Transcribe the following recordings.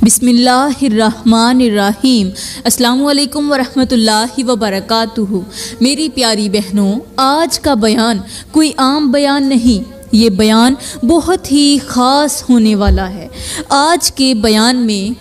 بسم اللہ الرحمن الرحیم۔ السلام علیکم ورحمۃ اللہ وبرکاتہ۔ میری پیاری بہنوں، آج کا بیان کوئی عام بیان نہیں، یہ بیان بہت ہی خاص ہونے والا ہے۔ آج کے بیان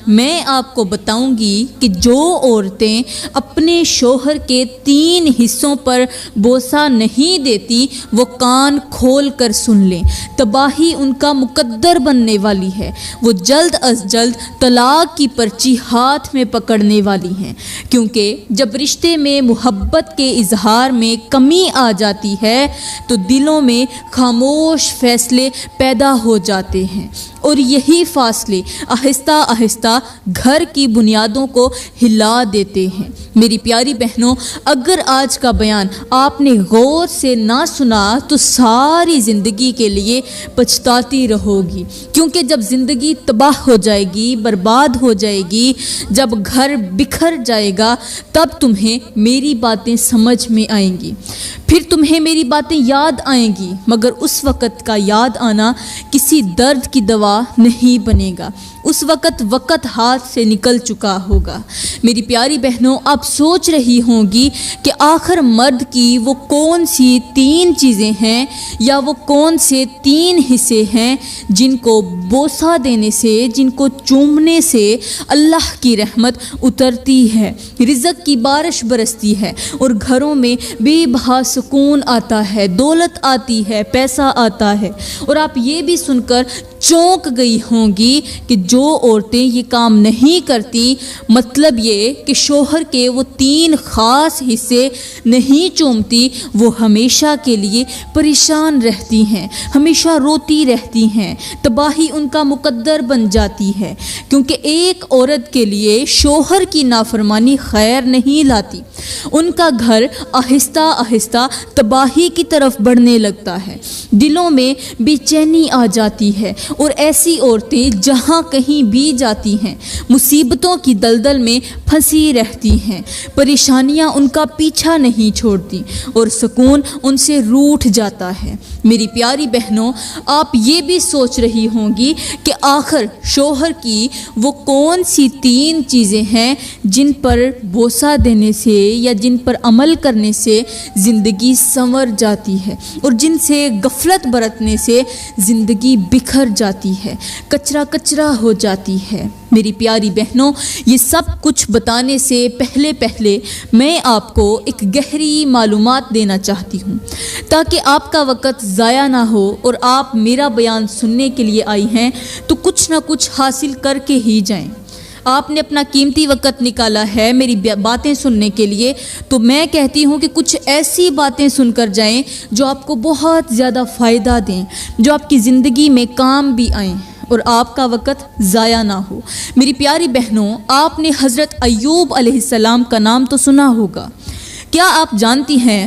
میں آپ کو بتاؤں گی کہ جو عورتیں اپنے شوہر کے 3 حصوں پر بوسہ نہیں دیتی وہ کان کھول کر سن لیں، تباہی ان کا مقدر بننے والی ہے۔ وہ جلد از جلد طلاق کی پرچی ہاتھ میں پکڑنے والی ہیں، کیونکہ جب رشتے میں محبت کے اظہار میں کمی آ جاتی ہے تو دلوں میں خاموش فیصلے پیدا ہو جاتے ہیں، اور یہی فاصلے آہستہ آہستہ گھر کی بنیادوں کو ہلا دیتے ہیں۔ میری پیاری بہنوں، اگر آج کا بیان آپ نے غور سے نہ سنا تو ساری زندگی کے لیے پچھتاتی رہو گی، کیونکہ جب زندگی تباہ ہو جائے گی، برباد ہو جائے گی، جب گھر بکھر جائے گا، تب تمہیں میری باتیں سمجھ میں آئیں گی، پھر تمہیں میری باتیں یاد آئیں گی، مگر اس وقت کا یاد آنا کسی درد کی دوا نہیں بنے گا، اس وقت ہاتھ سے نکل چکا ہوگا۔ میری پیاری بہنوں، آپ سوچ رہی ہوں گی کہ آخر مرد کی وہ کون سی 3 چیزیں ہیں یا وہ کون سے 3 حصے ہیں جن کو بوسہ دینے سے، جن کو چومنے سے اللہ کی رحمت اترتی ہے، رزق کی بارش برستی ہے اور گھروں میں بے بہا سکون آتا ہے، دولت آتی ہے، پیسہ آتا ہے۔ اور آپ یہ بھی سن کر چونک گئی ہوں گی کہ جو عورتیں یہ کام نہیں کرتی، مطلب یہ کہ شوہر کے وہ 3 خاص حصے نہیں چومتی، وہ ہمیشہ کے لیے پریشان رہتی ہیں، ہمیشہ روتی رہتی ہیں، تباہی ان کا مقدر بن جاتی ہے، کیونکہ ایک عورت کے لیے شوہر کی نافرمانی خیر نہیں لاتی، ان کا گھر آہستہ آہستہ تباہی کی طرف بڑھنے لگتا ہے، دلوں میں بے چینی آ جاتی ہے، اور ایسی عورتیں جہاں کہیں بھی جاتی ہیں مصیبتوں کی دلدل میں پھنسی رہتی ہیں، پریشانیاں ان کا پیچھا نہیں چھوڑتی اور سکون ان سے روٹھ جاتا ہے۔ میری پیاری بہنوں، آپ یہ بھی سوچ رہی ہوں گی کہ آخر شوہر کی وہ کون سی 3 چیزیں ہیں جن پر بوسہ دینے سے یا جن پر عمل کرنے سے زندگی سنور جاتی ہے اور جن سے غفلت برتنے سے زندگی بکھر جاتی ہے، کچرا کچرا ہو جاتی ہے۔ میری پیاری بہنوں، یہ سب کچھ بتانے سے پہلے میں آپ کو ایک گہری معلومات دینا چاہتی ہوں، تاکہ آپ کا وقت ضائع نہ ہو اور آپ میرا بیان سننے کے لیے آئی ہیں تو کچھ نہ کچھ حاصل کر کے ہی جائیں۔ آپ نے اپنا قیمتی وقت نکالا ہے میری باتیں سننے کے لیے، تو میں کہتی ہوں کہ کچھ ایسی باتیں سن کر جائیں جو آپ کو بہت زیادہ فائدہ دیں، جو آپ کی زندگی میں کام بھی آئیں اور آپ کا وقت ضائع نہ ہو۔ میری پیاری بہنوں، آپ نے حضرت ایوب علیہ السلام کا نام تو سنا ہوگا۔ کیا آپ جانتی ہیں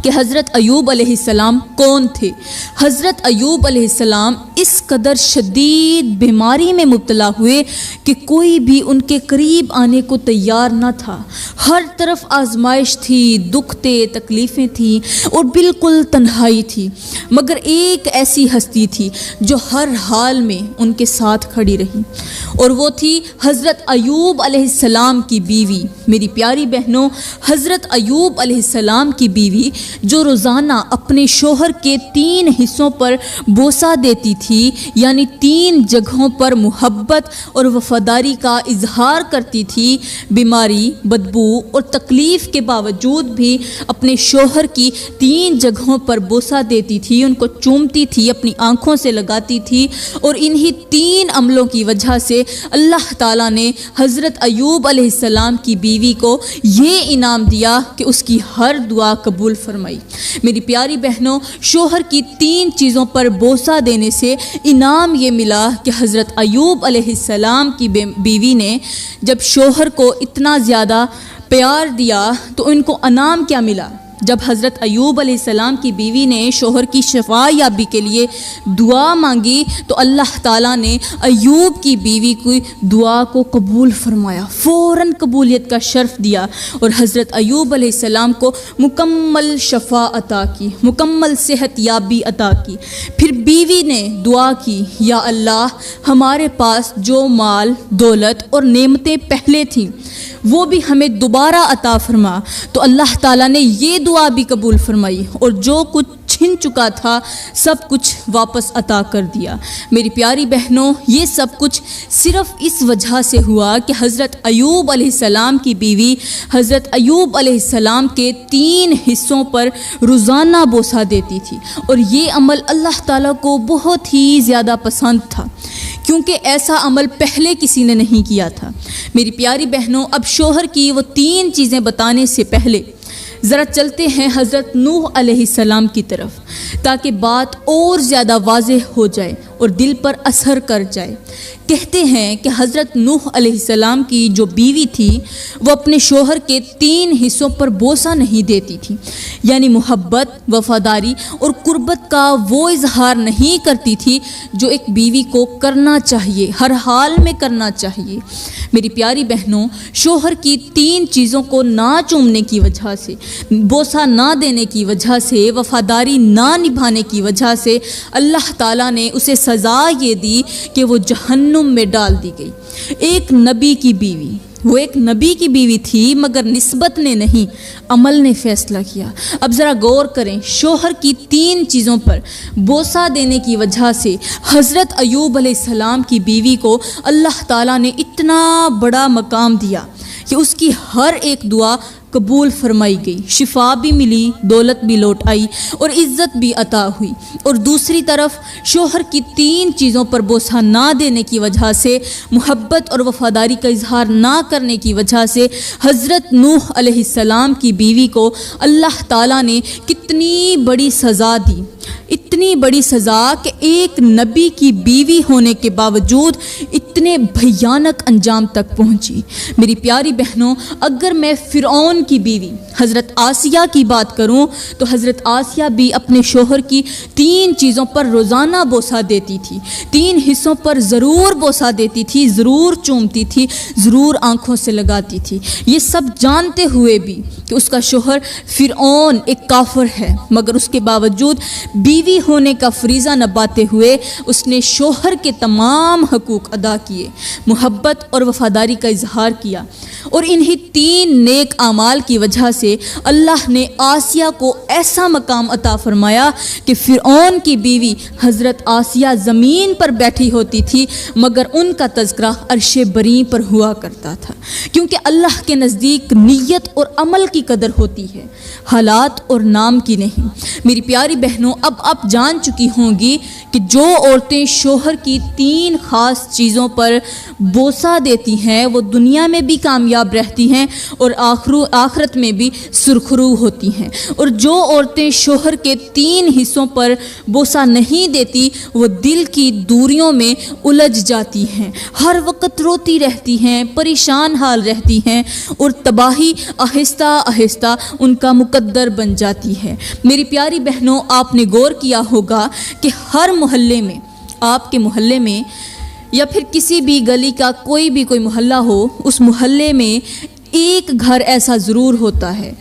کہ حضرت ایوب علیہ السلام کون تھے؟ حضرت ایوب علیہ السلام اس قدر شدید بیماری میں مبتلا ہوئے کہ کوئی بھی ان کے قریب آنے کو تیار نہ تھا، ہر طرف آزمائش تھی، دکھ تھے، تکلیفیں تھیں اور بالکل تنہائی تھی، مگر ایک ایسی ہستی تھی جو ہر حال میں ان کے ساتھ کھڑی رہی، اور وہ تھی حضرت ایوب علیہ السلام کی بیوی۔ میری پیاری بہنوں، حضرت ایوب علیہ السلام کی بیوی جو روزانہ اپنے شوہر کے 3 حصوں پر بوسہ دیتی تھی، یعنی 3 جگہوں پر محبت اور وفاداری کا اظہار کرتی تھی، بیماری، بدبو اور تکلیف کے باوجود بھی اپنے شوہر کی 3 جگہوں پر بوسہ دیتی تھی، ان کو چومتی تھی، اپنی آنکھوں سے لگاتی تھی، اور انہی 3 عملوں کی وجہ سے اللہ تعالیٰ نے حضرت ایوب علیہ السلام کی بیوی کو یہ انعام دیا کہ اس کی ہر دعا قبول فرمائی۔ میری پیاری بہنوں، شوہر کی 3 چیزوں پر بوسہ دینے سے انعام یہ ملا کہ حضرت ایوب علیہ السلام کی بیوی نے جب شوہر کو اتنا زیادہ پیار دیا تو ان کو انعام کیا ملا؟ جب حضرت ایوب علیہ السلام کی بیوی نے شوہر کی شفا یابی کے لیے دعا مانگی تو اللہ تعالیٰ نے ایوب کی بیوی کی دعا کو قبول فرمایا، فوراً قبولیت کا شرف دیا اور حضرت ایوب علیہ السلام کو مکمل شفا عطا کی، مکمل صحت یابی عطا کی۔ پھر بیوی نے دعا کی، یا اللہ ہمارے پاس جو مال دولت اور نعمتیں پہلے تھیں وہ بھی ہمیں دوبارہ عطا فرما۔ تو اللہ تعالیٰ نے یہ دعا بھی قبول فرمائی اور جو کچھ چھن چکا تھا سب کچھ واپس عطا کر دیا۔ میری پیاری بہنوں، یہ سب کچھ صرف اس وجہ سے ہوا کہ حضرت ایوب علیہ السلام کی بیوی حضرت ایوب علیہ السلام کے 3 حصوں پر روزانہ بوسہ دیتی تھی، اور یہ عمل اللہ تعالیٰ کو بہت ہی زیادہ پسند تھا، کیونکہ ایسا عمل پہلے کسی نے نہیں کیا تھا۔ میری پیاری بہنوں، اب شوہر کی وہ 3 چیزیں بتانے سے پہلے ذرا چلتے ہیں حضرت نوح علیہ السلام کی طرف، تاکہ بات اور زیادہ واضح ہو جائے اور دل پر اثر کر جائے۔ کہتے ہیں کہ حضرت نوح علیہ السلام کی جو بیوی تھی وہ اپنے شوہر کے 3 حصوں پر بوسہ نہیں دیتی تھی، یعنی محبت، وفاداری اور قربت کا وہ اظہار نہیں کرتی تھی جو ایک بیوی کو کرنا چاہیے، ہر حال میں کرنا چاہیے۔ میری پیاری بہنوں، شوہر کی 3 چیزوں کو نہ چومنے کی وجہ سے، بوسہ نہ دینے کی وجہ سے، وفاداری نہ نبھانے کی وجہ سے اللہ تعالیٰ نے اسے سزا یہ دی کہ وہ جہنم میں ڈال دی گئی۔ ایک نبی کی بیوی، وہ ایک نبی کی بیوی تھی، مگر نسبت نے نہیں، عمل نے فیصلہ کیا۔ اب ذرا غور کریں، شوہر کی 3 چیزوں پر بوسہ دینے کی وجہ سے حضرت ایوب علیہ السلام کی بیوی کو اللہ تعالیٰ نے اتنا بڑا مقام دیا کہ اس کی ہر ایک دعا قبول فرمائی گئی، شفا بھی ملی، دولت بھی لوٹ آئی اور عزت بھی عطا ہوئی۔ اور دوسری طرف شوہر کی 3 چیزوں پر بوسہ نہ دینے کی وجہ سے، محبت اور وفاداری کا اظہار نہ کرنے کی وجہ سے حضرت نوح علیہ السلام کی بیوی کو اللہ تعالیٰ نے کتنی بڑی سزا دی، اتنی بڑی سزا کہ ایک نبی کی بیوی ہونے کے باوجود اتنے بھیانک انجام تک پہنچی۔ میری پیاری بہنوں، اگر میں فرعون کی بیوی حضرت آسیہ کی بات کروں تو حضرت آسیہ بھی اپنے شوہر کی 3 چیزوں پر روزانہ بوسہ دیتی تھی، 3 حصوں پر ضرور بوسہ دیتی تھی، ضرور چومتی تھی، ضرور آنکھوں سے لگاتی تھی، یہ سب جانتے ہوئے بھی کہ اس کا شوہر فرعون ایک کافر ہے، مگر اس کے باوجود بیوی ہونے کا فریضہ نبھاتے ہوئے اس نے شوہر کے تمام حقوق ادا کیے، محبت اور وفاداری کا اظہار کیا، اور انہی 3 نیک اعمال کی وجہ سے اللہ نے آسیہ کو ایسا مقام عطا فرمایا کہ فرعون کی بیوی حضرت آسیہ زمین پر بیٹھی ہوتی تھی، مگر ان کا تذکرہ عرش بری پر ہوا کرتا تھا، کیونکہ اللہ کے نزدیک نیت اور عمل کی قدر ہوتی ہے، حالات اور نام کی نہیں۔ میری پیاری بہنوں، اب آپ جان چکی ہوں گی کہ جو عورتیں شوہر کی 3 خاص چیزوں پر بوسہ دیتی ہیں وہ دنیا میں بھی کامیاب رہتی ہیں اور آخرت میں بھی سرخرو ہوتی ہیں، اور جو عورتیں شوہر کے 3 حصوں پر بوسہ نہیں دیتی وہ دل کی دوریوں میں الجھ جاتی ہیں، ہر وقت روتی رہتی ہیں، پریشان حال رہتی ہیں، اور تباہی آہستہ آہستہ ان کا مقدر بن جاتی ہے۔ میری پیاری بہنوں، آپ نے غور کیا ہوگا کہ ہر محلے میں، آپ کے محلے میں یا پھر کسی بھی گلی کا کوئی محلہ ہو، اس محلے میں ایک گھر ایسا ضرور ہوتا ہے،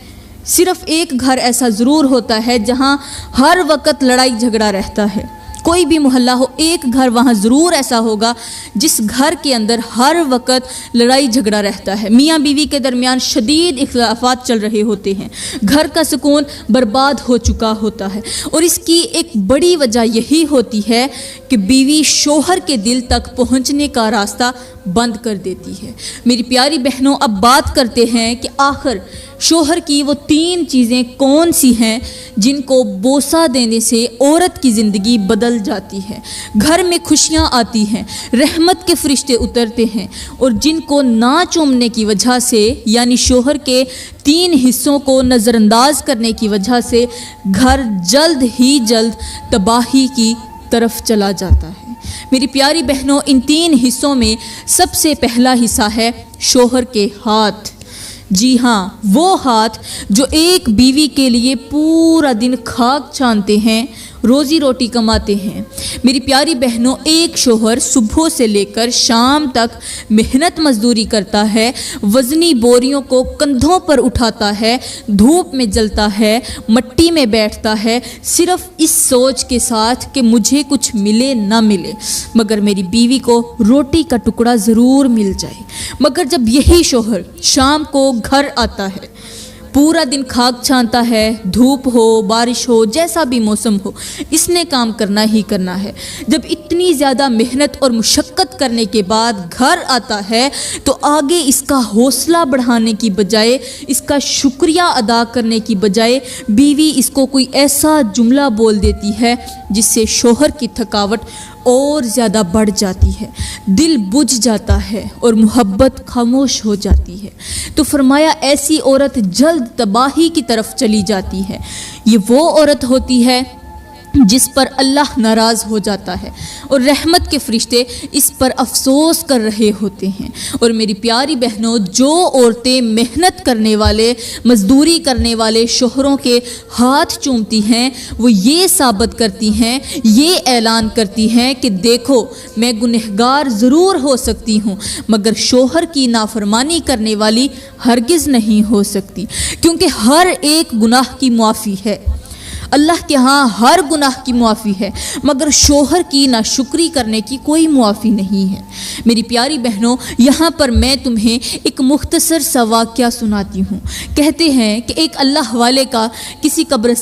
صرف ایک گھر ایسا ضرور ہوتا ہے جہاں ہر وقت لڑائی جھگڑا رہتا ہے۔ کوئی بھی محلہ ہو، ایک گھر وہاں ضرور ایسا ہوگا جس گھر کے اندر ہر وقت لڑائی جھگڑا رہتا ہے، میاں بیوی کے درمیان شدید اختلافات چل رہے ہوتے ہیں، گھر کا سکون برباد ہو چکا ہوتا ہے، اور اس کی ایک بڑی وجہ یہی ہوتی ہے کہ بیوی شوہر کے دل تک پہنچنے کا راستہ بند کر دیتی ہے۔ میری پیاری بہنوں، اب بات کرتے ہیں کہ آخر شوہر کی وہ 3 چیزیں کون سی ہیں جن کو بوسہ دینے سے عورت کی زندگی بدل جاتی ہے، گھر میں خوشیاں آتی ہیں، رحمت کے فرشتے اترتے ہیں، اور جن کو نہ چومنے کی وجہ سے، یعنی شوہر کے 3 حصوں کو نظر انداز کرنے کی وجہ سے گھر جلد ہی جلد تباہی کی طرف چلا جاتا ہے۔ میری پیاری بہنوں، ان 3 حصوں میں سب سے پہلا حصہ ہے شوہر کے ہاتھ، جی ہاں، وہ ہاتھ جو ایک بیوی کے لیے پورا دن خاک چھانتے ہیں، روزی روٹی کماتے ہیں۔ میری پیاری بہنوں، ایک شوہر صبح سے لے کر شام تک محنت مزدوری کرتا ہے، وزنی بوریوں کو کندھوں پر اٹھاتا ہے، دھوپ میں جلتا ہے، مٹی میں بیٹھتا ہے، صرف اس سوچ کے ساتھ کہ مجھے کچھ ملے نہ ملے مگر میری بیوی کو روٹی کا ٹکڑا ضرور مل جائے۔ مگر جب یہی شوہر شام کو گھر آتا ہے، پورا دن خاک چھانتا ہے، دھوپ ہو بارش ہو جیسا بھی موسم ہو، اس نے کام کرنا ہی کرنا ہے۔ جب اتنی زیادہ محنت اور مشقت کرنے کے بعد گھر آتا ہے تو آگے اس کا حوصلہ بڑھانے کی بجائے، اس کا شکریہ ادا کرنے کی بجائے، بیوی اس کو کوئی ایسا جملہ بول دیتی ہے جس سے شوہر کی تھکاوٹ اور زیادہ بڑھ جاتی ہے، دل بجھ جاتا ہے اور محبت خاموش ہو جاتی ہے۔ تو فرمایا ایسی عورت جلد تباہی کی طرف چلی جاتی ہے۔ یہ وہ عورت ہوتی ہے جس پر اللہ ناراض ہو جاتا ہے اور رحمت کے فرشتے اس پر افسوس کر رہے ہوتے ہیں۔ اور میری پیاری بہنوں، جو عورتیں محنت کرنے والے، مزدوری کرنے والے شوہروں کے ہاتھ چومتی ہیں، وہ یہ ثابت کرتی ہیں، یہ اعلان کرتی ہیں کہ دیکھو، میں گنہگار ضرور ہو سکتی ہوں مگر شوہر کی نافرمانی کرنے والی ہرگز نہیں ہو سکتی، کیونکہ ہر ایک گناہ کی معافی ہے۔ اللہ کے ہاں ہر گناہ کی معافی ہے مگر شوہر کی ناشکری کرنے کی کوئی معافی نہیں ہے۔ میری پیاری بہنوں، یہاں پر میں تمہیں ایک مختصر سا واقعہ سناتی ہوں۔ کہتے ہیں کہ ایک اللہ والے کا کسی قبرستان